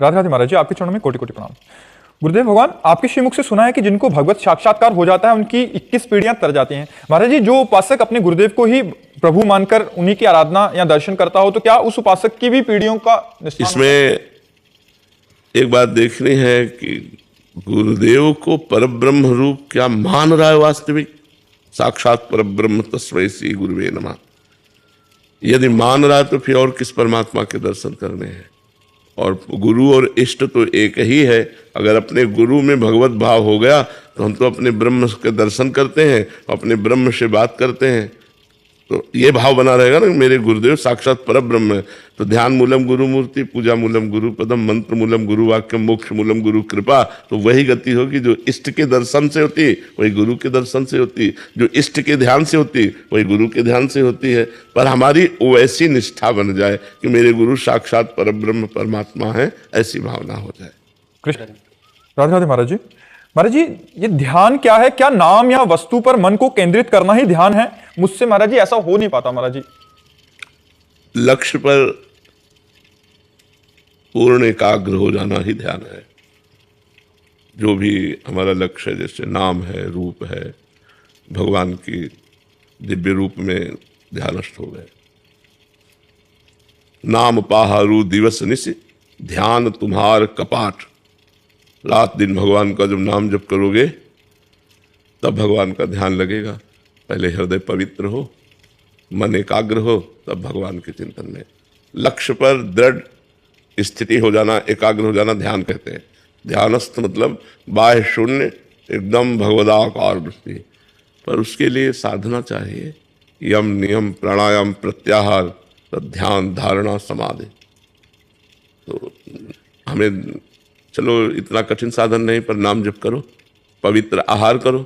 राधे राधे महाराज जी, आपके चरणों में कोटि कोटि प्रणाम। गुरुदेव भगवान, आपके श्रीमुख से सुना है कि जिनको भगवत साक्षात्कार हो जाता है उनकी 21 पीढ़ियां तर जाती हैं। महाराज जी, जो उपासक अपने गुरुदेव को ही प्रभु मानकर उन्हीं की आराधना या दर्शन करता हो, तो क्या उस उपासक की भी पीढ़ियों का इसमें एक बात देखनी है कि गुरुदेव को परब्रह्म रूप क्या मान रहा है वास्तविक? साक्षात परब्रह्म तस्मै श्री गुरुवे नमः। यदि मान रहा है तो फिर और किस परमात्मा के दर्शन करने हैं? और गुरु और इष्ट तो एक ही है। अगर अपने गुरु में भगवत भाव हो गया तो हम तो अपने ब्रह्म के दर्शन करते हैं, अपने ब्रह्म से बात करते हैं। तो ये भाव बना रहेगा ना, मेरे गुरुदेव साक्षात परब्रह्म है। तो ध्यान मूलम गुरु मूर्ति, पूजा मूलम गुरु पदम, मंत्र मूलम गुरु वाक्य, मोक्ष मूलम गुरु कृपा। तो वही गति होगी जो इष्ट के दर्शन से होती, वही गुरु के दर्शन से होती। जो इष्ट के ध्यान से होती, वही गुरु के ध्यान से होती है। पर हमारी वैसी निष्ठा बन जाए कि मेरे गुरु साक्षात परब्रह्म परमात्मा है, ऐसी भावना हो जाए। कृष्ण राधे राधे महाराज जी। महाराज जी, ये ध्यान क्या है? क्या नाम या वस्तु पर मन को केंद्रित करना ही ध्यान है? मुझसे महाराज जी ऐसा हो नहीं पाता महाराज जी। लक्ष्य पर पूर्ण एकाग्र हो जाना ही ध्यान है। जो भी हमारा लक्ष्य है, जैसे नाम है, रूप है, भगवान की दिव्य रूप में ध्यानस्थ हो गए। नाम पाहारू दिवस निश, ध्यान तुम्हार कपाट। रात दिन भगवान का जब नाम जप करोगे तब भगवान का ध्यान लगेगा। पहले हृदय पवित्र हो, मन एकाग्र हो, तब भगवान के चिंतन में। लक्ष्य पर दृढ़ स्थिति हो जाना, एकाग्र हो जाना ध्यान कहते हैं। ध्यानस्थ मतलब बाह्य शून्य, एकदम भगवदाकार दृष्टि। पर उसके लिए साधना चाहिए। यम नियम प्राणायाम प्रत्याहार, तब ध्यान धारणा समाधि। तो हमें चलो इतना कठिन साधन नहीं, पर नाम जप करो, पवित्र आहार करो,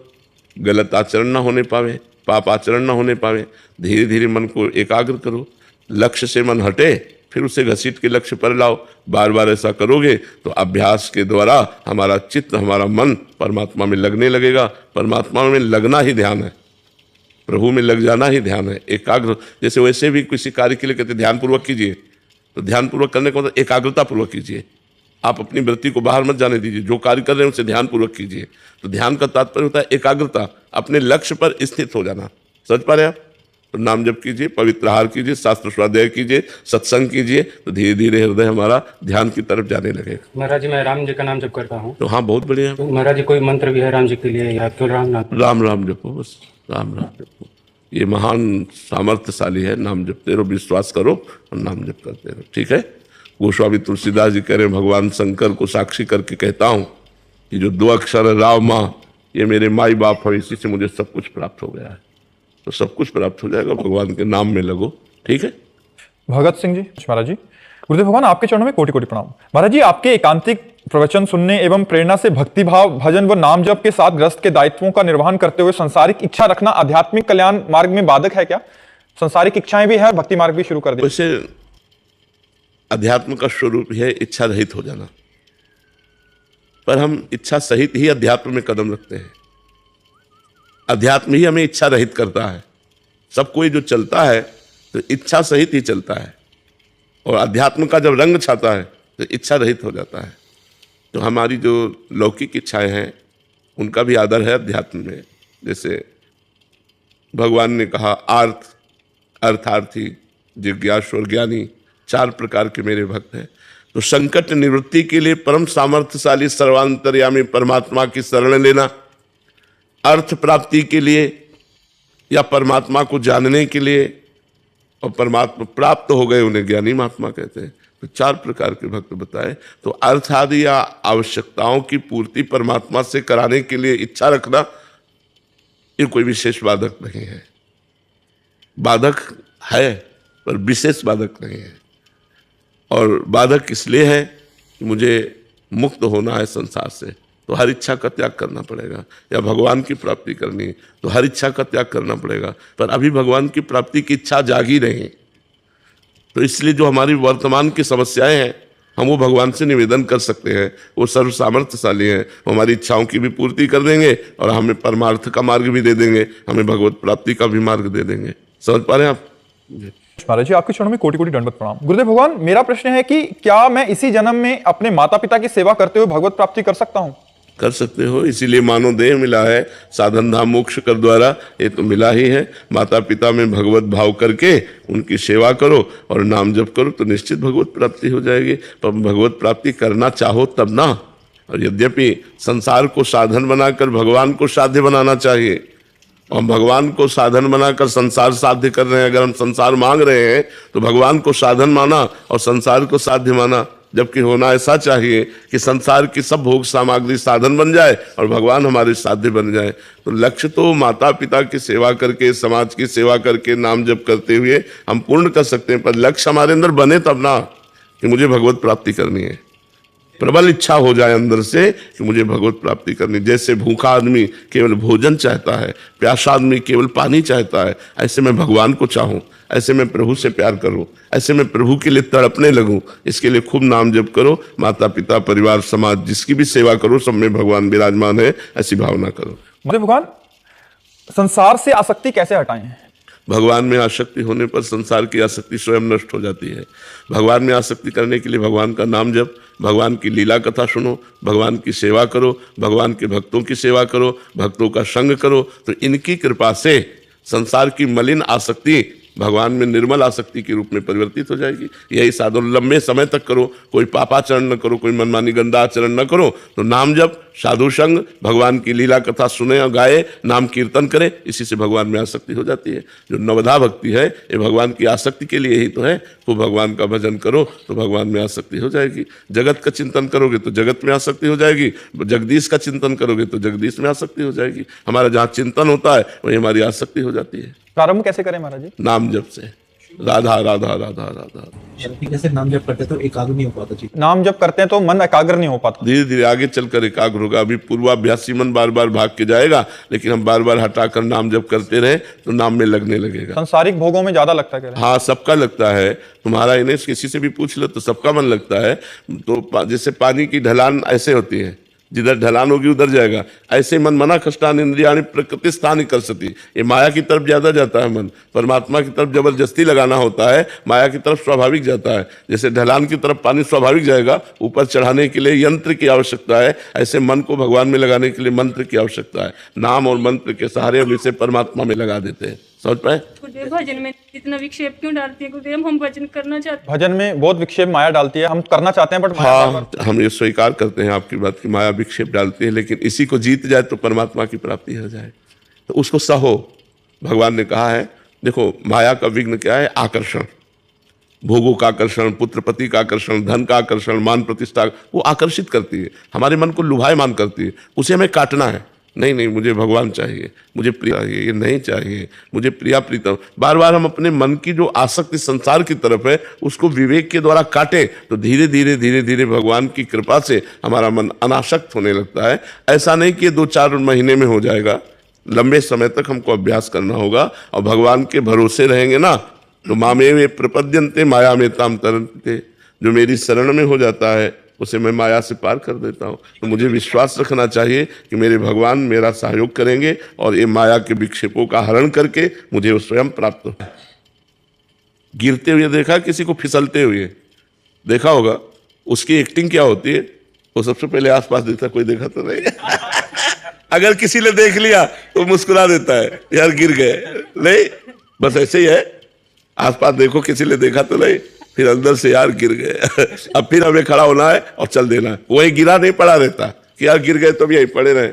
गलत आचरण ना होने पावे, पाप आचरण ना होने पावे। धीरे धीरे मन को एकाग्र करो। लक्ष्य से मन हटे, फिर उसे घसीट के लक्ष्य पर लाओ। बार बार ऐसा करोगे तो अभ्यास के द्वारा हमारा चित्त, हमारा मन परमात्मा में लगने लगेगा। परमात्मा में लगना ही ध्यान है, प्रभु में लग जाना ही ध्यान है। एकाग्र, जैसे वैसे भी किसी कार्य के लिए कहते ध्यान पूर्वक कीजिए, तो ध्यान पूर्वक करने का मतलब एकाग्रता पूर्वक कीजिए। आप अपनी वृत्ति को बाहर मत जाने दीजिए, जो कार्य कर रहे हैं उसे ध्यान पूर्वक कीजिए। तो ध्यान का तात्पर्य होता है एकाग्रता, अपने लक्ष्य पर स्थित हो जाना। समझ पा रहे हैं आप? तो नाम जप कीजिए, पवित्र आहार कीजिए, शास्त्र स्वाध्याय कीजिए, सत्संग कीजिए, तो धीरे धीरे हृदय हमारा ध्यान की तरफ जाने लगेगा। महाराज जी, मैं राम जी का नाम जप करता हूँ। तो हाँ, बहुत बढ़िया। तो महाराज जी, कोई मंत्र भी है राम जी के लिए या केवल राम नाम? राम राम जपो, बस राम राम जपो। ये महान सामर्थ्यशाली है। नाम जपते रहो, विश्वास करो और नाम जप करते रहो। ठीक है। गोस्वामी तुलसीदास जी कह रहे हैं, भगवान शंकर को साक्षी करके कहता हूँ कि जो 2 अक्षर राव माँ, ये मेरे माई बाप है, इसी से मुझे सब कुछ प्राप्त हो गया है। तो सब कुछ प्राप्त हो जाएगा। भगवान के नाम में लगो। ठीक है। भगत सिंह जी महाराज जी। गुरुदेव भगवान, आपके चरणों में कोटि कोटि प्रणाम। महाराज जी, आपके एकांतिक प्रवचन सुनने एवं प्रेरणा से भक्ति भाव, भजन व नाम जप के साथ ग्रस्त के दायित्वों का निर्वहन करते हुए संसारिक इच्छा रखना आध्यात्मिक कल्याण मार्ग में बाधक है क्या? संसारिक इच्छाएं भी है, भक्ति मार्ग भी शुरू कर दिया। वैसे अध्यात्म का स्वरूप है इच्छा रहित हो जाना, पर हम इच्छा सहित ही अध्यात्म में कदम रखते हैं। अध्यात्म ही हमें इच्छा रहित करता है। सब कोई जो चलता है तो इच्छा सहित ही चलता है, और अध्यात्म का जब रंग छाता है तो इच्छा रहित हो जाता है। तो हमारी जो लौकिक इच्छाएं हैं उनका भी आदर है अध्यात्म में। जैसे भगवान ने कहा, अर्थार्थी, जिज्ञासु और ज्ञानी 4 प्रकार के मेरे भक्त हैं। तो संकट निवृत्ति के लिए परम सामर्थ्यशाली सर्वांतर्यामी परमात्मा की शरण लेना, अर्थ प्राप्ति के लिए या परमात्मा को जानने के लिए, और परमात्मा प्राप्त हो गए उन्हें ज्ञानी महात्मा कहते हैं। तो 4 प्रकार के भक्त बताए। तो अर्थ आदि या आवश्यकताओं की पूर्ति परमात्मा से कराने के लिए इच्छा रखना, ये कोई विशेष बाधक नहीं है। बाधक है पर विशेष बाधक नहीं है। और बाधक इसलिए है कि मुझे मुक्त होना है संसार से, तो हर इच्छा का त्याग करना पड़ेगा। या भगवान की प्राप्ति करनी है तो हर इच्छा का त्याग करना पड़ेगा। पर अभी भगवान की प्राप्ति की इच्छा जागी नहीं। तो इसलिए जो हमारी वर्तमान की समस्याएं हैं, हम वो भगवान से निवेदन कर सकते हैं। वो सर्व सामर्थ्यशाली हैं, वो हमारी इच्छाओं की भी पूर्ति कर देंगे और हमें परमार्थ का मार्ग भी दे देंगे, हमें भगवत प्राप्ति का भी मार्ग दे देंगे। समझ पा रहे हैं आप? महाराज जी आपके चरणों में कोटि कोटि दंडवत प्रणाम। गुरुदेव भगवान, मेरा प्रश्न है कि क्या मैं इसी जन्म में अपने माता पिता की सेवा करते हुए भगवत प्राप्ति कर सकता हूँ? कर सकते हो, इसीलिए मानव देह मिला है, साधन धाम मोक्ष कर द्वारा, ये तो मिला ही है। माता पिता में भगवत भाव करके उनकी सेवा करो और नाम जप करो तो निश्चित भगवत प्राप्ति हो जाएगी। पर भगवत प्राप्ति करना चाहो तब ना। और यद्यपि संसार को साधन बनाकर भगवान को साध्य बनाना चाहिए, और भगवान को साधन बनाकर संसार साध्य कर रहे हैं। अगर हम संसार मांग रहे हैं तो भगवान को साधन माना और संसार को साध्य माना, जबकि होना ऐसा चाहिए कि संसार की सब भोग सामग्री साधन बन जाए और भगवान हमारे साध्य बन जाए। तो लक्ष्य तो माता पिता की सेवा करके, समाज की सेवा करके, नाम जप करते हुए हम पूर्ण कर सकते हैं। पर लक्ष्य हमारे अंदर बने तब ना कि मुझे भगवत प्राप्ति करनी है। प्रबल इच्छा हो जाए अंदर से कि मुझे भगवत प्राप्ति करनी। जैसे भूखा आदमी केवल भोजन चाहता है, प्यासा आदमी केवल पानी चाहता है, ऐसे मैं भगवान को चाहूं, ऐसे मैं प्रभु से प्यार करूं, ऐसे मैं प्रभु के लिए तड़पने लगूं। इसके लिए खूब नाम जप करो, माता पिता परिवार समाज जिसकी भी सेवा करो, सब में भगवान विराजमान है, ऐसी भावना करो। गुरुदेव भगवान, संसार से आसक्ति कैसे हटाएं? भगवान में आसक्ति होने पर संसार की आसक्ति स्वयं नष्ट हो जाती है। भगवान में आसक्ति करने के लिए भगवान का नाम जप, भगवान की लीला कथा सुनो, भगवान की सेवा करो, भगवान के भक्तों की सेवा करो, भक्तों का संग करो, तो इनकी कृपा से संसार की मलिन आसक्ति भगवान में निर्मल आसक्ति के रूप में परिवर्तित हो जाएगी। यही साधन लंबे समय तक करो, कोई पापाचरण न करो, कोई मनमानी गंदा आचरण न करो, तो नाम जप, साधु संग, भगवान की लीला कथा सुने और गाए, नाम कीर्तन करें, इसी से भगवान में आसक्ति हो जाती है। जो नवधा भक्ति है ये भगवान की आसक्ति के लिए ही तो है। तो भगवान का भजन करो तो भगवान में आसक्ति हो जाएगी। जगत का चिंतन करोगे तो जगत में आसक्ति हो जाएगी, जगदीश का चिंतन करोगे तो जगदीश में आसक्ति हो जाएगी। हमारा जहाँ चिंतन होता है वही हमारी आसक्ति हो जाती है। प्रारंभ कैसे करें महाराज जी? नाम जप से, राधा राधा राधा राधा। कैसे नाम जप करते तो एकाग्र नहीं हो पाता जी? नाम जप करते हैं तो मन एकाग्र नहीं हो पाता। धीरे धीरे आगे चलकर एकाग्र होगा। अभी पूर्वाभ्यासी मन बार बार भाग के जाएगा, लेकिन हम बार बार हटाकर नाम जप करते रहे तो नाम में लगने लगेगा। सांसारिक भोगों में ज्यादा लगता है? हाँ, सबका लगता है। तुम्हारा इन्हें किसी से भी पूछ लो तो सबका मन लगता है। तो जैसे पानी की ढलान ऐसे होती है, जिधर ढलान होगी उधर जाएगा। ऐसे मन मना कष्टान इंद्रियाणि प्रकृति स्थान कर सती। ये माया की तरफ ज्यादा जाता है मन, परमात्मा की तरफ जबरदस्ती लगाना होता है, माया की तरफ स्वाभाविक जाता है। जैसे ढलान की तरफ पानी स्वाभाविक जाएगा, ऊपर चढ़ाने के लिए यंत्र की आवश्यकता है, ऐसे मन को भगवान में लगाने के लिए मंत्र की आवश्यकता है। नाम और मंत्र के सहारे हम इसे परमात्मा में लगा देते हैं। समझ पाए? गुरुदेव, भजन में इतना विक्षेप क्यों डालती है गुरुदेव? हम भजन करना चाहते हैं। भजन में बहुत विक्षेप माया डालती है, हम करना चाहते हैं बट हाँ, हम ये स्वीकार करते हैं आपकी बात की माया विक्षेप डालती है, लेकिन इसी को जीत जाए तो परमात्मा की प्राप्ति हो जाए, तो उसको सहो। भगवान ने कहा है, देखो माया का विघ्न क्या है? आकर्षण, भोगों का आकर्षण, पुत्र पति का आकर्षण, धन का आकर्षण, मान प्रतिष्ठा, वो आकर्षित करती है, हमारे मन को लुभायमान करती है। उसे हमें काटना है। नहीं नहीं, मुझे भगवान चाहिए, मुझे प्रिय चाहिए, ये नहीं चाहिए, मुझे प्रिया प्रीतम। बार बार हम अपने मन की जो आसक्ति संसार की तरफ है उसको विवेक के द्वारा काटे तो धीरे धीरे धीरे धीरे भगवान की कृपा से हमारा मन अनासक्त होने लगता है। ऐसा नहीं कि 2-4 महीने में हो जाएगा, लंबे समय तक हमको अभ्यास करना होगा। और भगवान के भरोसे रहेंगे ना तो मामे वे प्रपद्यन्ते माया में ताम तरन्ते। जो मेरी शरण में हो जाता है उसे मैं माया से पार कर देता हूँ। तो मुझे विश्वास रखना चाहिए कि मेरे भगवान मेरा सहयोग करेंगे और ये माया के विक्षेपों का हरण करके मुझे वो स्वयं प्राप्त हो। गिरते हुए देखा, किसी को फिसलते हुए देखा होगा, उसकी एक्टिंग क्या होती है? वो सबसे पहले आसपास देखता, कोई देखा तो नहीं। अगर किसी ने देख लिया तो मुस्कुरा देता है, यार गिर गए। नहीं, बस ऐसे ही है, आसपास देखो किसी ने देखा तो नहीं, फिर अंदर से यार गिर गए। अब फिर हमें खड़ा होना है और चल देना है। वही गिरा नहीं पड़ा रहता कि यार गिर गए तो भी यही पड़े रहे,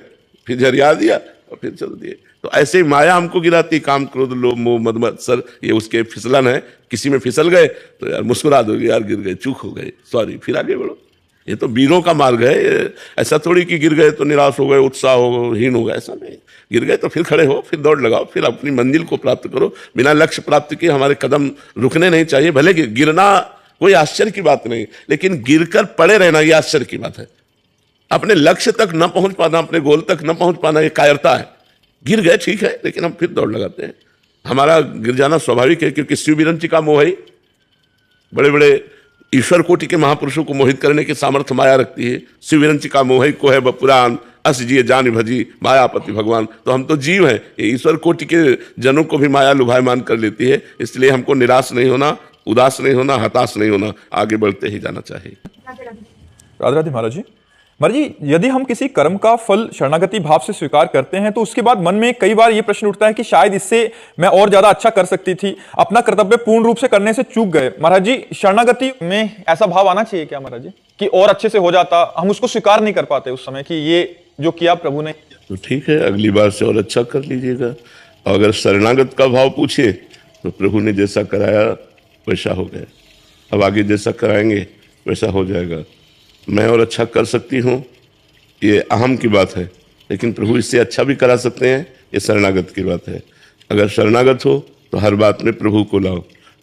फिर झरिया दिया और फिर चल दिए। तो ऐसे ही माया हमको गिराती, काम क्रोध लोभ मोह मद मत्सर, ये उसके फिसलन है। किसी में फिसल गए तो यार मुस्कुरा दोगे, यार गिर गए, चूक हो गए, सॉरी, फिर आगे बढ़ो। ये तो वीरों का मार्ग है। ऐसा थोड़ी कि गिर गए तो निराश हो गए, उत्साह हो हीन हो गए, ऐसा नहीं। गिर गए तो फिर खड़े हो, फिर दौड़ लगाओ, फिर अपनी मंजिल को प्राप्त करो। बिना लक्ष्य प्राप्त किए हमारे कदम रुकने नहीं चाहिए। भले गिरना कोई आश्चर्य की बात नहीं, लेकिन गिरकर पड़े रहना ये आश्चर्य की बात है। अपने लक्ष्य तक न पहुंच पाना, अपने गोल तक न पहुंच पाना, ये कायरता है। गिर गए ठीक है, लेकिन हम फिर दौड़ लगाते हैं। हमारा गिर जाना स्वाभाविक है, क्योंकि शिव विरंची का मोह है। बड़े बड़े ईश्वर कोटि के महापुरुषों को मोहित करने की सामर्थ्य माया रखती है। शिव विरंची का मोह को है पुराण अस जिये जान भजी मायापति भगवान। तो हम तो जीव हैं, ये ईश्वर कोटि के जनों को भी माया लुभायमान कर लेती है। इसलिए हमको निराश नहीं होना, उदास नहीं होना, हताश नहीं होना, आगे बढ़ते ही जाना चाहिए। राधे राधे महाराज जी। महाराज जी, यदि हम किसी कर्म का फल शरणागति भाव से स्वीकार करते हैं तो उसके बाद मन में कई बार ये प्रश्न उठता है कि शायद इससे मैं और ज्यादा अच्छा कर सकती थी, अपना कर्तव्य पूर्ण रूप से करने से चूक गए। महाराज जी, शरणागति में ऐसा भाव आना चाहिए क्या महाराज जी, कि और अच्छे से हो जाता, हम उसको स्वीकार नहीं कर पाते उस समय कि ये जो किया प्रभु ने। तो ठीक है, अगली बार से और अच्छा कर लीजिएगा। और अगर शरणागत का भाव पूछिए तो प्रभु ने जैसा कराया वैसा हो गया, अब आगे जैसा कराएंगे वैसा हो जाएगा। मैं और अच्छा कर सकती हूँ, ये अहम की बात है, लेकिन प्रभु इससे अच्छा भी करा सकते हैं, ये शरणागत की बात है। अगर शरणागत हो तो हर बात में प्रभु को लाओ,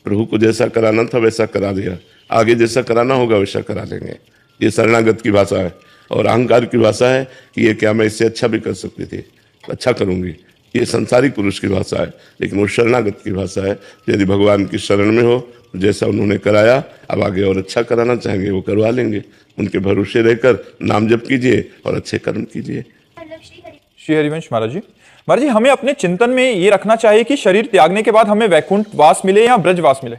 प्रभु को जैसा कराना था वैसा करा दिया, आगे जैसा कराना होगा वैसा करा लेंगे। ये शरणागत की भाषा है। और अहंकार की भाषा है कि ये क्या मैं इससे अच्छा भी कर सकती थी, अच्छा करूँगी, ये संसारिक पुरुष की भाषा है। लेकिन वो शरणागत की भाषा है। यदि भगवान की शरण में हो तो जैसा उन्होंने कराया, अब आगे और अच्छा कराना चाहेंगे वो करवा लेंगे। उनके भरोसे रहकर नाम जप कीजिए और अच्छे कर्म कीजिए। श्री हरिवंश महाराज जी। महाराज जी, हमें अपने चिंतन में ये रखना चाहिए कि शरीर त्यागने के बाद हमें वैकुंठ वास मिले या ब्रजवास मिले।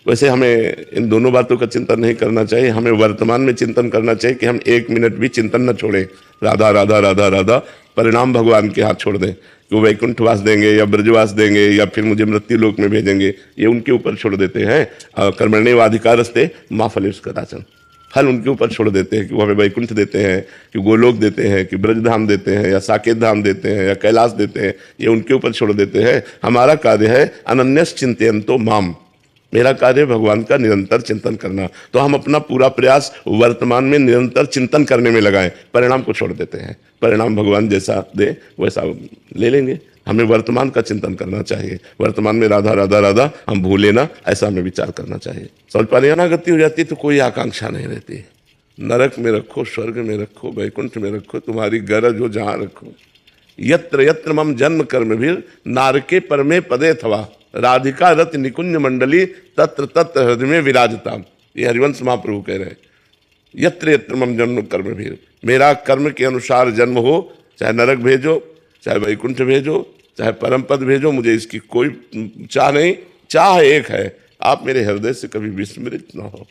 वैसे हमें इन दोनों बातों का चिंतन नहीं करना चाहिए, हमें वर्तमान में चिंतन करना चाहिए कि हम एक मिनट भी चिंतन न छोड़ें, राधा राधा राधा राधा। परिणाम भगवान के हाथ छोड़ दें कि वो वैकुंठवास देंगे या ब्रजवास देंगे या फिर मुझे मृत्यु लोक में भेजेंगे, ये उनके ऊपर छोड़ देते हैं। कर्मण्येवाधिकारस्ते मा फलेषु कदाचन, फल उनके ऊपर छोड़ देते हैं कि वो हमें वैकुंठ देते हैं, कि गोलोक देते हैं, कि ब्रजधाम देते हैं, या साकेत धाम देते हैं, या कैलाश देते हैं, ये उनके ऊपर छोड़ देते हैं। हमारा कार्य है अनन्यस चिंतयन्तो माम, मेरा कार्य भगवान का निरंतर चिंतन करना। तो हम अपना पूरा प्रयास वर्तमान में निरंतर चिंतन करने में लगाएं, परिणाम को छोड़ देते हैं। परिणाम भगवान जैसा दे वैसा ले लेंगे। हमें वर्तमान का चिंतन करना चाहिए, वर्तमान में राधा राधा राधा हम भूले ना, ऐसा हमें विचार करना चाहिए। समझ पा रहे, अनागति हो जाती तो कोई आकांक्षा नहीं रहती। नरक में रखो, स्वर्ग में रखो, वैकुंठ में रखो, तुम्हारी गरज हो जहाँ रखो। यत्र यत्र मम जन्म कर्म भी नारके परमे पदे थवा, राधिका रत निकुंज मंडली तत्र तत्र हृदय में विराजता। ये हरिवंश महाप्रभु कह रहे हैं। यत्र यत्र मम जन्म कर्म भी, मेरा कर्म के अनुसार जन्म हो, चाहे नरक भेजो, चाहे वैकुंठ भेजो, चाहे परम पद भेजो, मुझे इसकी कोई चाह नहीं। चाह एक है, आप मेरे हृदय से कभी विस्मृत न हो।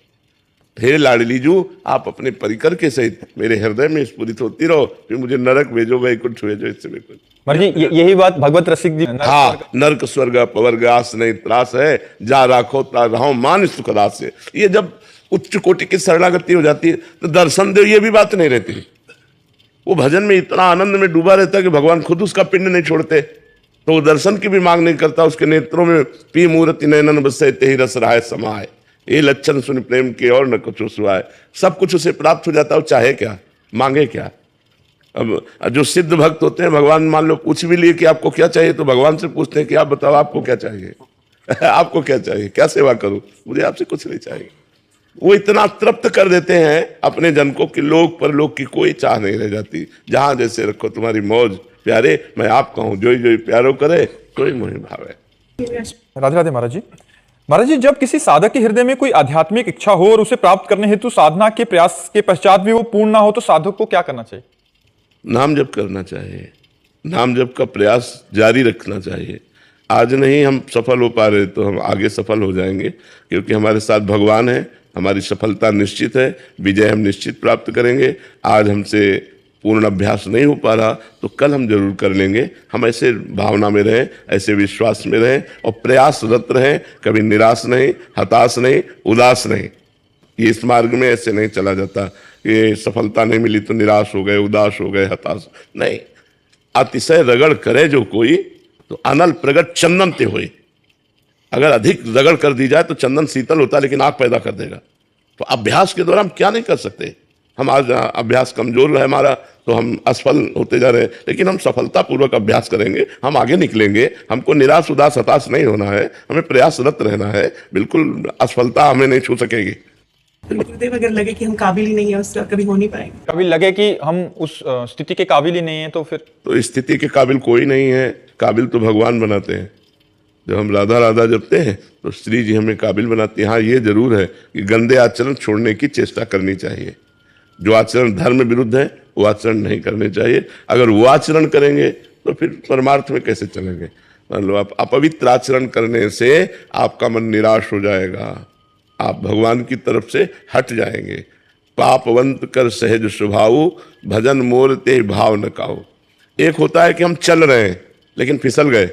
हे लाडलीजू, आप अपने परिकर के सहित मेरे हृदय में स्फुरित होती रहो, फिर मुझे नरक भेजो, वैकुंठ भेजो, इससे बिल्कुल। महाराज जी, यही बात भगवत रसिक जी। हाँ, नरक स्वर्ग पवर्ग आस नहीं त्रास है, जा राखो ता रहो मान सुख दास से। ये जब उच्च कोटि की शरणागति हो जाती है तो दर्शन देव ये भी बात नहीं रहती। वो भजन में इतना आनंद में डूबा रहता है कि भगवान खुद उसका पिंड नहीं छोड़ते, तो वो दर्शन की भी मांग नहीं करता। उसके नेत्रों में पी मूर्ति नयनन बसे तेहि रस राय समाए, ये लक्षण सुन प्रेम के और न कुछ सुहाए। सब कुछ उसे प्राप्त हो जाता है, वो चाहे क्या, मांगे क्या। अब जो सिद्ध भक्त होते हैं, भगवान मान लो पूछ भी लिए कि आपको क्या चाहिए, तो भगवान से पूछते हैं कि आप बताओ आपको क्या चाहिए आपको क्या चाहिए, क्या सेवा करूं, मुझे आपसे कुछ नहीं चाहिए। वो इतना तृप्त कर देते हैं अपने जन को कि लोक पर लोक की कोई चाह नहीं रह जाती। जहां जैसे रखो तुम्हारी मौज प्यारे, मैं आपका हूं, जो जो प्यारो करे कोई मोहि भावे। राधे राधे महाराज जी। महाराज जी, जब किसी साधक के हृदय में कोई आध्यात्मिक इच्छा हो और उसे प्राप्त करने हेतु साधना के प्रयास के पश्चात भी वो पूर्ण ना हो, तो साधक को क्या करना चाहिए? नाम जप करना चाहिए, नाम जप का प्रयास जारी रखना चाहिए। आज नहीं हम सफल हो पा रहे तो हम आगे सफल हो जाएंगे, क्योंकि हमारे साथ भगवान है। हमारी सफलता निश्चित है, विजय हम निश्चित प्राप्त करेंगे। आज हमसे पूर्ण अभ्यास नहीं हो पा रहा तो कल हम जरूर कर लेंगे। हम ऐसे भावना में रहें, ऐसे विश्वास में रहें और प्रयासरत रहें, कभी निराश नहीं, हताश नहीं, उदास नहीं। ये इस मार्ग में ऐसे नहीं चला जाता, ये सफलता नहीं मिली तो निराश हो गए, उदास हो गए, हताश नहीं। अतिशय रगड़ करे जो कोई तो अनल प्रगट चंदन ते होए। अगर अधिक रगड़ कर दी जाए तो चंदन शीतल होता है लेकिन आग पैदा कर देगा। तो अभ्यास के द्वारा हम क्या नहीं कर सकते। हम आज अभ्यास कमजोर है हमारा तो हम असफल होते जा रहे हैं, लेकिन हम सफलतापूर्वक अभ्यास करेंगे, हम आगे निकलेंगे। हमको निराश उदास हताश नहीं होना है, हमें प्रयासरत रहना है। बिल्कुल असफलता हमें नहीं छू सकेगी। तो गुरुदेव, अगर लगे कि हम काबिल ही नहीं है उसका, कभी हो नहीं पाएंगे, कभी लगे कि हम उस स्थिति के काबिल ही नहीं है, तो फिर तो स्थिति के काबिल कोई नहीं है, काबिल तो भगवान बनाते हैं। जब हम राधा राधा जपते हैं तो श्री जी हमें काबिल बनाती है। हाँ, ये जरूर है कि गंदे आचरण छोड़ने की चेष्टा करनी चाहिए। जो आचरण धर्म विरुद्ध है वो आचरण नहीं करने चाहिए। अगर वो आचरण करेंगे तो फिर परमार्थ में कैसे चलेंगे। मान लो आप अपवित्र आचरण करने से आपका मन निराश हो जाएगा, आप भगवान की तरफ से हट जाएंगे। पापवंत कर सहज स्वभाव, भजन मोर ते भाव न काऊ। एक होता है कि हम चल रहे हैं लेकिन फिसल गए,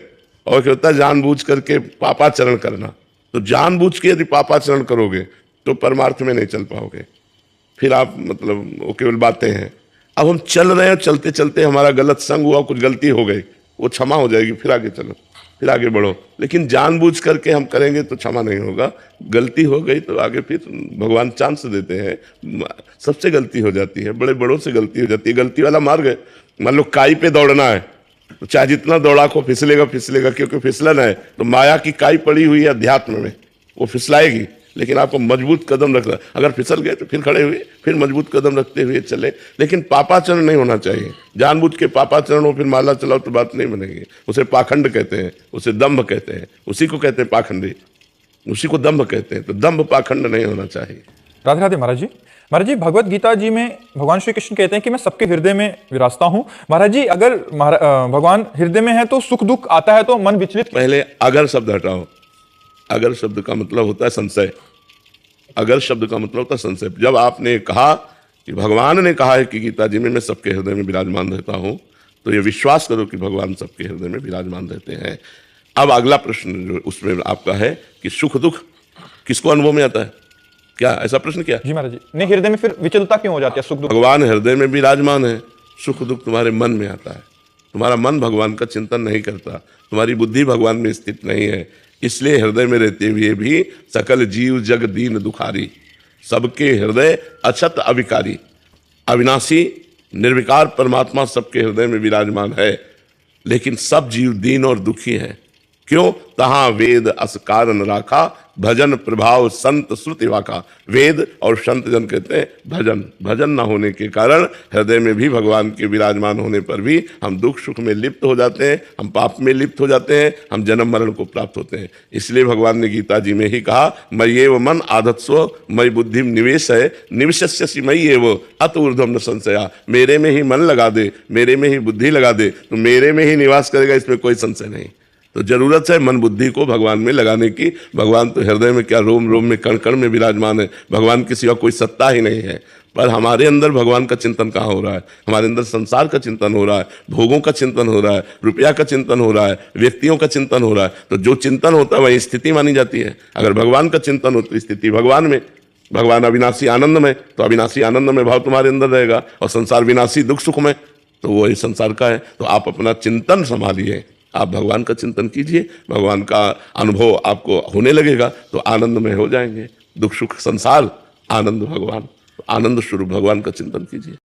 और क्या होता है जानबूझ करके पापाचरण करना। तो जानबूझ के यदि पापाचरण करोगे तो परमार्थ में नहीं चल पाओगे, फिर आप मतलब वो केवल बातें हैं। अब हम चल रहे हैं, चलते चलते हमारा गलत संग हुआ, कुछ गलती हो गई, वो क्षमा हो जाएगी, फिर आगे चलो, फिर आगे बढ़ो। लेकिन जानबूझ करके हम करेंगे तो क्षमा नहीं होगा। गलती हो गई तो आगे फिर भगवान चांस देते हैं। सबसे गलती हो जाती है, बड़े बड़ों से गलती हो जाती है। गलती वाला मार्ग है। मान लो काई पे दौड़ना है तो चाहे जितना दौड़ा को फिसलेगा फिसलेगा, क्योंकि फिसलन है तो माया की काई पड़ी हुई है अध्यात्म में, वो फिसलाएगी। लेकिन आपको मजबूत कदम रखना, अगर फिसल गए तो फिर खड़े हुए, फिर मजबूत कदम रखते हुए चले। लेकिन पापाचरण नहीं होना चाहिए। जानबूझ के पापाचरण हो फिर माला चलाओ तो बात नहीं बनेगी। उसे पाखंड कहते हैं, उसे दंभ कहते हैं, उसी को कहते हैं पाखंडी, उसी को दंभ कहते हैं। तो दंभ पाखंड नहीं होना चाहिए। राधे राधे महाराज जी। महाराज जी, भगवत गीता जी में भगवान श्री कृष्ण कहते हैं कि मैं सबके हृदय में विराजता हूं। महाराज जी, अगर भगवान हृदय में है तो सुख दुख आता है तो मन विचलित। पहले अगर शब्द हटाओ। अगर शब्द का मतलब होता है संशय। अगर शब्द का मतलब होता है संशय। जब आपने कहा कि भगवान ने कहा है कि गीता जी में मैं सबके हृदय में विराजमान रहता हूं, तो ये विश्वास करो कि भगवान सबके हृदय में विराजमान रहते हैं। अब अगला प्रश्न जो उसमें आपका है कि सुख दुख किसको अनुभव में आता है, क्या ऐसा प्रश्न किया? जी महाराज जी। नहीं, हृदय में फिर विचलता क्यों हो जाती है, सुख दुख? भगवान हृदय में विराजमान है, सुख दुख तुम्हारे मन में आता है। तुम्हारा मन भगवान का चिंतन नहीं करता, तुम्हारी बुद्धि भगवान में स्थित नहीं है, इसलिए हृदय में रहते हुए भी सकल जीव जग दीन दुखारी, सबके हृदय अछत अविकारी, अविनाशी निर्विकार परमात्मा सबके हृदय में विराजमान है। लेकिन सब जीव दीन और दुखी हैं। क्यों? तहां वेद अस कारण राखा, भजन प्रभाव संत श्रुति वाका। वेद और संत जन कहते हैं भजन, भजन ना होने के कारण हृदय में भी भगवान के विराजमान होने पर भी हम दुख सुख में लिप्त हो जाते हैं, हम पाप में लिप्त हो जाते हैं, हम जन्म मरण को प्राप्त होते हैं। इसलिए भगवान ने गीता जी में ही कहा, मयि एव मन आधत्स्व मयि बुद्धि निवेश है, निविशस्यसि मयि एव अत ऊर्ध्वं न संशया। मेरे में ही मन लगा दे, मेरे में ही बुद्धि लगा दे, तो मेरे में ही निवास करेगा, इसमें कोई संशय नहीं। तो जरूरत है मन बुद्धि को भगवान में लगाने की। भगवान तो हृदय में क्या, रोम रोम में, कण कण में विराजमान है। भगवान के सिवा कोई सत्ता ही नहीं है। पर हमारे अंदर भगवान का चिंतन कहाँ हो रहा है? हमारे अंदर संसार का चिंतन हो रहा है, भोगों का चिंतन हो रहा है, रुपया का चिंतन हो रहा है, व्यक्तियों का चिंतन हो रहा है। तो जो चिंतन होता है वही स्थिति मानी जाती है। अगर भगवान का चिंतन हो तो स्थिति भगवान में। भगवान अविनाशी आनंद में, तो अविनाशी आनंद में भाव तुम्हारे अंदर रहेगा। और संसार विनाशी दुख सुख में, तो वही संसार का है। तो आप अपना चिंतन संभालिए, आप भगवान का चिंतन कीजिए, भगवान का अनुभव आपको होने लगेगा तो आनंद में हो जाएंगे। दुख सुख संसार, आनंद भगवान, आनंद स्वरूप भगवान का चिंतन कीजिए।